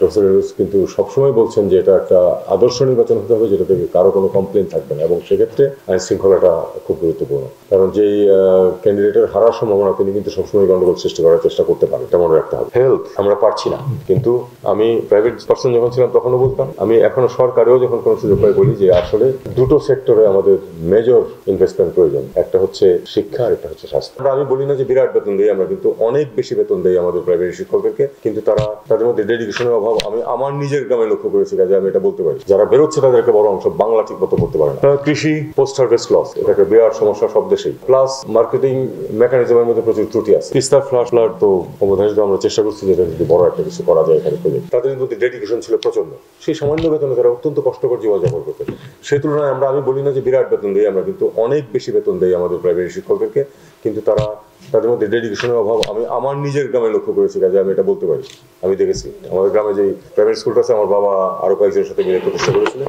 Professor Yunus কিন্তু সবসময় বলছেন যে এটা একটা আদর্শ নির্বাচন হতে হবে, যেটা থেকে কারো কোনো কমপ্লেন থাকবে না, এবং সেক্ষেত্রে আইন শৃঙ্খলাটা খুব গুরুত্বপূর্ণ। কারণ যেই ক্যান্ডিডেটের হারার সম্ভাবনা, তিনি কিন্তু সবসময় গন্ডগোল সৃষ্টি করার চেষ্টা করতে পারেন, এটা মনে রাখতে হবে। হেলথ আমরা পারছি না, কিন্তু আমি প্রাইভেট পার্সন যখন ছিলাম তখনও বলতাম, আমি এখনো সরকারেও যখন কোনো সুযোগ পাই বলি যে আসলে দুটো সেক্টরে আমাদের মেজর ইনভেস্টমেন্ট প্রয়োজন, একটা হচ্ছে শিক্ষা আর একটা হচ্ছে স্বাস্থ্য। আমি বলি না যে বিরাট বেতন দেই, আমরা কিন্তু অনেক বেশি বেতন দেই আমাদের প্রাইভেট শিক্ষকদেরকে, কিন্তু তাদের মধ্যে ডেডিকেশনের অভাব আমি আমার নিজের গ্রামে লক্ষ্য করেছি, কাজে আমি এটা বলতে পারি। যারা বেরোচ্ছে তাদেরকে বড় অংশ বাংলা ঠিক মতো পড়তে পারে না। কৃষি পোস্ট হারভেস্ট লস, এটাকে বিরাট সমস্যা সব দেশেই। প্লাস মার্কেটিং মেকানিজমের মধ্যে প্রচুর ত্রুটি আছে। তিস্তা ফ্লাড তো অবধারিত, আমরা চেষ্টা করছি যে যদি বড় একটা কিছু করা যায় এখানে প্রজেক্ট। তাদের মধ্যে ডেডিকেশন ছিল প্রচন্ড, সেই সামান্য বেতনে তারা অত্যন্ত কষ্টকর জীবনযাপন করতে। সেই তুলনায় আমি বলি না যে বিরাট বেতন দিই, আমরা কিন্তু অনেক বেশি বেতন দেই আমাদের প্রাইভেট শিক্ষকদেরকে, কিন্তু তাদের মধ্যে ডেডিকেশনের অভাব আমি আমার নিজের গ্রামে লক্ষ্য করেছি, কাজে আমি এটা বলতে পারি। আমি দেখেছি আমাদের গ্রামে যে প্রাইভেট স্কুলটা আছে, আমার বাবা আরো কয়েকজনের সাথে মিলে প্রতিষ্ঠা করেছিলেন,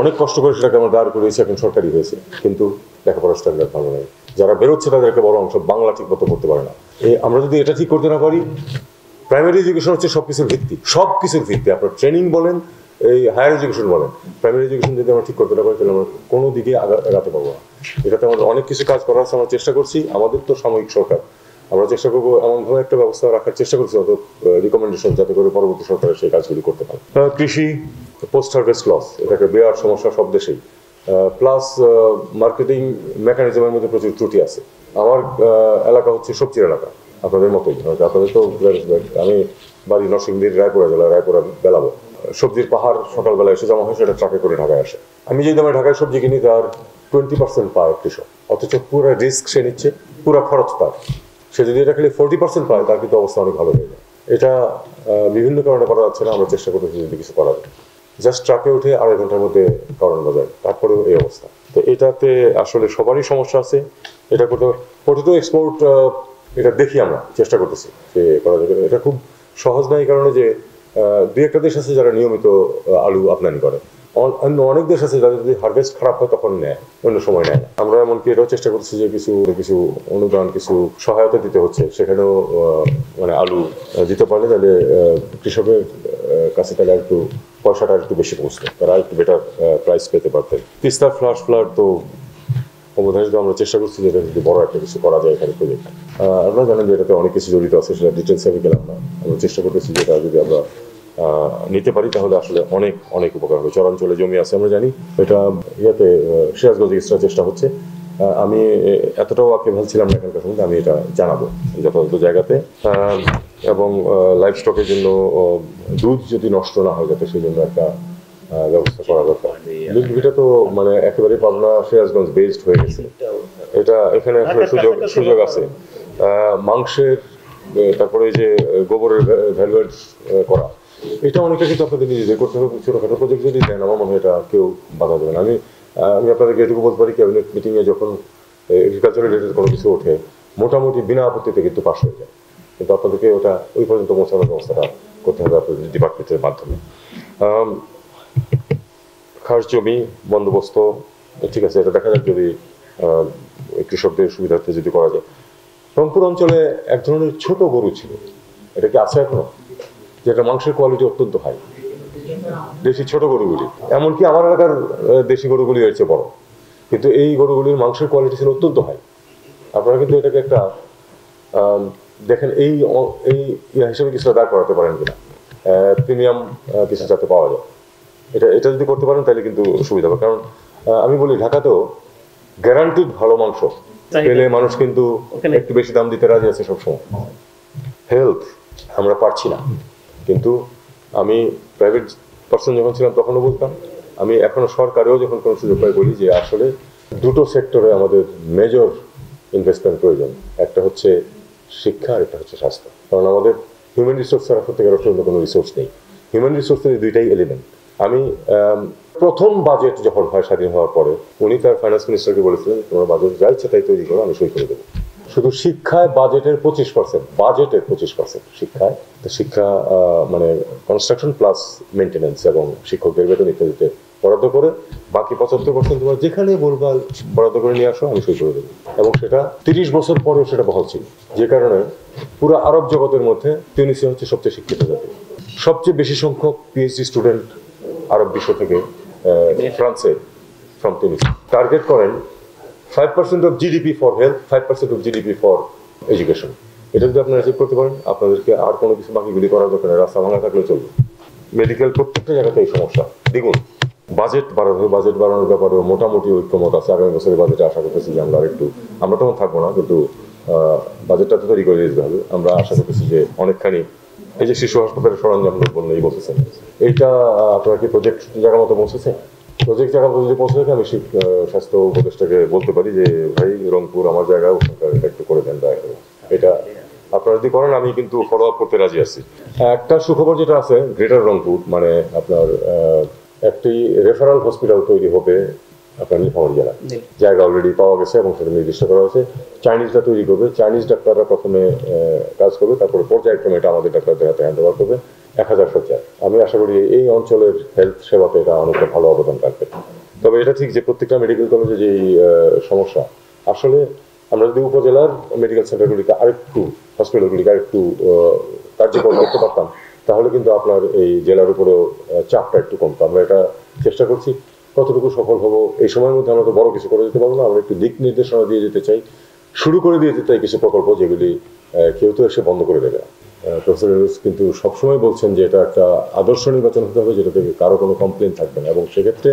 অনেক কষ্ট করে সেটাকে আমরা দাঁড় করিয়েছি, এখন সরকারি হয়েছে, কিন্তু লেখাপড়ার স্ট্যান্ডার্ড ভালো নয়। যারা বেরোচ্ছে তাদেরকে বড় অংশ বাংলা ঠিক মতো পড়তে পারে না। আমরা যদি এটা ঠিক করতে না পারি, প্রাইমারি এডুকেশন হচ্ছে সবকিছুর ভিত্তি। আপনার ট্রেনিং বলেন, এই হায়ার এডুকেশন বলেন, প্রাইমারি এডুকেশন যদি আমরা ঠিক করতে না পারি, তাহলে আমরা কোনো দিকে আগাতে পারবো না। এটাতে আমাদের অনেক কিছু কাজ করার আছে, আমরা চেষ্টা করছি। আমাদের তো সাময়িক সরকার, আমরা চেষ্টা করবো এমনভাবে একটা ব্যবস্থা রাখার চেষ্টা করছি, অত রিকমেন্ডেশন, যাতে করে পরবর্তী সরকার সেই কাজগুলি করতে পারে। কৃষি পোস্ট হারভেস্ট লস, এটাকে বিরাট সমস্যা সব দেশেই। প্লাস মার্কেটিং মেকানিজমের মধ্যে প্রচুর ত্রুটি আছে। আমার এলাকা হচ্ছে সবজির এলাকা, আপনাদের মতোই। আপনাদের তো আমি বাড়ি নরসিংদীর রায়পুরা জেলা, রায়পুরা বেলাবো। সবজির পাহাড় সকালবেলা এসে জমা হয়, সেটা ট্রাকে করে ঢাকায় আসে। আমি যেই দামে ঢাকায় সবজি কিনি, তার 20% পায় কৃষক, অথচ পুরো রিস্ক সে নিচ্ছে, পুরো খরচ তার। সে যদি এটা খালি 40% পায়, তার কিন্তু অবস্থা অনেক ভালো হয়ে যায়। এটা বিভিন্ন কারণে করা যাচ্ছে না, আমরা চেষ্টা করতেছি যদি কিছু করা যায়। জাস্ট ট্রাকে উঠে 2.5 ঘন্টার মধ্যে কারণ বাজার, তারপরেও এই অবস্থা। তো এটাতে আসলে সবারই সমস্যা আছে। এটা করতে পটেটো এক্সপোর্ট, এটা দেখি আমরা চেষ্টা করতেছি যে করা যাবে। এটা খুব সহজ না, এই কারণে যে দুই একটা দেশ আছে যারা নিয়মিত আলু আমদানি করে, অন্য অনেক দেশ আছে যাদের যদি হারভেস্ট খারাপ হয় তখন নেয়, অন্য সময় নেয় না। আমরা এমনকি এটাও চেষ্টা করছি যে কিছু অনুদান, কিছু সহায়তা দিতে হচ্ছে, সেখানেও মানে আলু দিতে পারলে তাহলে কৃষকের কাছে তাহলে একটু পয়সাটা একটু বেশি পৌঁছতো, তারা একটু বেটার প্রাইস পেতে পারতেন। তিস্তা ফ্লাড তো অবধারিত, আমরা চেষ্টা করছি যে এটা যদি বড় একটা কিছু করা যায় এখানে প্রজেক্ট। আপনারা জানেন যে এটাতে অনেক কিছু জড়িত আছে, সেটা ডিটেলসে আমি গেলাম না। আমরা চেষ্টা করতেছি যে এটা যদি আমরা নিতে পারি, তাহলে আসলে অনেক অনেক উপকার হবে। চরাঞ্চলে জমি আছে আমরা জানি, এটা সিরাজগঞ্জে কিছুটা চেষ্টা হচ্ছে। আমি এতটাও আকিভাল ছিলাম না এখানকার সম্বন্ধে, আমি এটা জানাবো যথাযথ জায়গাতে। এবং লাইফ স্টকের জন্য দুধ যদি নষ্ট না হয়, যাতে সেই জন্য একটা ব্যবস্থা করা দরকার। লিঙ্কভিটা তো মানে একেবারে পাবনা সিরাজগঞ্জ বেসড হয়ে গেছে, এটা এখানে সুযোগ আছে। মাংসের, তারপরে যে গোবরের ভ্যালুয়েট করা, এটা অনেকটা কিন্তু আপনাদের নিজেদের করতে হবে। ছোটখাটো প্রজেক্ট যদি দেন, আমার মনে হয় এটা কেউ বাধা দেবে না। আমি আপনাদেরকে এটুকু বলতে পারি, ক্যাবিনেট মিটিংয়ে যখন এগ্রিকালচার রিলেটেড কোনো কিছু ওঠে, মোটামুটি বিনা আপত্তিতে কিন্তু পাশ হয়ে যায়, কিন্তু আপনাদেরকে ওটা ওই পর্যন্ত পৌঁছানোর ব্যবস্থাটা করতে হবে আপনাদের ডিপার্টমেন্টের মাধ্যমে। খাস জমি বন্দোবস্ত ঠিক আছে, এটা দেখা যাক যদি কৃষকদের সুবিধার্থে যদি করা যায়। রংপুর অঞ্চলে এক ধরনের ছোট গরু ছিল, এটা কি আছে এখনো, যেটা মাংসের কোয়ালিটি অত্যন্ত হাই, দেশি ছোট গরুগুলি। এমনকি আমার এলাকার দেশি গরুগুলি হয়েছে বড়, কিন্তু এই গরুগুলির মাংসের কোয়ালিটি ছিল অত্যন্ত হাই। আপনারা কিন্তু এটাকে একটা দেখেন, এই হিসেবে কিছুটা দাঁড় করাতে পারেন কিনা, প্রিমিয়াম কিছু যাতে পাওয়া যায়। এটা যদি করতে পারেন তাহলে কিন্তু সুবিধা হবে। কারণ আমি বলি, ঢাকাতেও গ্যারান্টিড ভালো মাংস পেলে মানুষ কিন্তু একটু বেশি দাম দিতে রাজি আছে সবসময়। হেলথ আমরা পারছি না, কিন্তু আমি প্রাইভেট পার্সন যখন ছিলাম তখনও বলতাম, আমি এখনো সরকারেও যখন কোনো সুযোগ পাই বলি যে আসলে দুটো সেক্টরে আমাদের মেজর ইনভেস্টমেন্ট প্রয়োজন, একটা হচ্ছে শিক্ষা আর একটা হচ্ছে স্বাস্থ্য। কারণ আমাদের হিউম্যান রিসোর্স ছাড়া সত্যিকার অর্থে অন্য কোনো রিসোর্স নেই। হিউম্যান রিসোর্সের দুইটাই এলিমেন্ট। আমি প্রথম বাজেট যখন হয় স্বাধীন হওয়ার পরে, উনি তার ফাইন্যান্স মিনিস্টারকে বলেছিলেন, তোমরা বাজেট যা ইচ্ছা তাই তৈরি করো, আমি সই করে দেবো। শুধু শিক্ষায় বাজেটের 25%, শিক্ষায়। তো শিক্ষা মানে কনস্ট্রাকশন প্লাস মেনটেন্যান্স এবং শিক্ষকদের বেতন ইত্যাদিতে বরাদ্দ করে, বাকি 75% তোমরা যেখানে বলবা বরাদ্দ করে নিয়ে আসো, আমি সই করে দেবো। এবং সেটা 30 বছর পরেও সেটা বহাল ছিল, যে কারণে পুরো আরব জগতের মধ্যে তিউনিসিয়া হচ্ছে সবচেয়ে শিক্ষিত জাতি। সবচেয়ে বেশি সংখ্যক পিএইচডি স্টুডেন্ট আরব বিশ্ব থেকে ফ্রান্সে ফ্রম টিউনিস টার্গেট করেন 5% of GDP for health, 5% of GDP for education. এটা যদি আপনারা অ্যাচিভ করতে পারেন, আপনাদেরকে আর কোনো কিছু বাকিগুলি করার দরকার নেই, রাস্তা ভাঙা থাকলে চলবে। মেডিকেল প্রত্যেকটা জায়গাতে এই সমস্যা দ্বিগুণ। বাজেট বাড়ানোর ব্যাপারেও মোটামুটি ঐক্যমত আছে। আগামী বছরের বাজেটে আশা করতেছি যে আমরা তখন থাকবো না, কিন্তু বাজেটটা তো তৈরি করে দিতে হবে। আমরা আশা করতেছি যে অনেকখানি এই যে শিশু হাসপাতালের সরঞ্জাম বললেই বলতেছেন, এইটা আপনারা কি প্রজেক্ট জায়গা মতো পৌঁছেছে? প্রজেক্ট জায়গা মতো যদি পৌঁছে থাকে, আমি স্বাস্থ্য উপদেষ্টাকে বলতে পারি যে ভাই রংপুর আমার জায়গা, ওখানকার এটা একটু করে দেন দয়া করে। এটা আপনারা যদি করেন আমি কিন্তু ফলো আপ করতে রাজি আছি। একটা সুখবর যেটা আছে, গ্রেটার রংপুর মানে আপনার একটি রেফারেল হসপিটাল তৈরি হবে আপনার নীলফামারী জেলায়। জায়গা অলরেডি পাওয়া গেছে এবং সেটা নির্দিষ্ট করা হয়েছে। চাইনিজরা তৈরি করবে, চাইনিজ ডাক্তাররা প্রথমে কাজ করবে, তারপরে পর্যায়ক্রমে এটা আমাদের ডাক্তারদের হাতে হ্যান্ড ওভার করবে। 1000 শয্যা। আমি আশা করি এই অঞ্চলের হেলথ সেবাতে এটা অনেকটা ভালো অবদান রাখবে। তবে এটা ঠিক যে প্রত্যেকটা মেডিকেল কলেজে যে সমস্যা, আসলে আমরা যদি উপজেলার মেডিকেল সেন্টারগুলিকে আরেকটু, হসপিটালগুলিকে আরেকটু কার্যকর করতে পারতাম, তাহলে কিন্তু আপনার এই জেলার উপরেও চাপটা একটু কমতো। আমরা এটা চেষ্টা করছি, কতটুকু সফল হবো এই সময়ের মধ্যে আমরা তো বড় কিছু করে দিতে পারবো না। আমরা একটু দিক নির্দেশনা দিয়ে যেতে চাই, শুরু করে দিয়ে যেতে চাই কিছু প্রকল্প যেগুলি কেউ তো এসে বন্ধ করে দেবে না। প্রফেসর ইউনূস কিন্তু সবসময় বলছেন যে এটা একটা আদর্শ নির্বাচন হতে হবে যেটা থেকে কারো কোনো কমপ্লেন থাকবে না, এবং সেক্ষেত্রে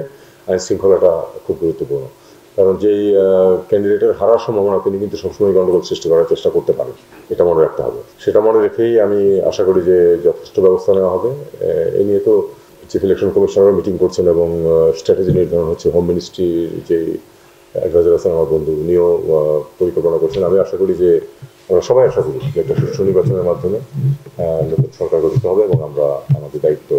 আইন শৃঙ্খলাটা খুব গুরুত্বপূর্ণ। কারণ যেই ক্যান্ডিডেটের হারার সম্ভাবনা, তিনি কিন্তু সবসময় গণ্ডগোল সৃষ্টি করার চেষ্টা করতে পারেন, এটা মনে রাখতে হবে। সেটা মনে রেখেই আমি আশা করি যে যথেষ্ট ব্যবস্থা নেওয়া হবে। এই নিয়ে তো চিফ ইলেকশন কমিশনারও মিটিং করছেন এবং স্ট্র্যাটেজি নির্ধারণ হচ্ছে। হোম মিনিস্ট্রির যে অ্যাডভাইজার আছেন আমার বন্ধু, উনিও পরিকল্পনা করছেন। আমি আশা করি যে আমরা সবাই আশা করি যে একটা সুষ্ঠু নির্বাচনের মাধ্যমে নতুন সরকার গঠিত হবে এবং আমরা আমাদের দায়িত্ব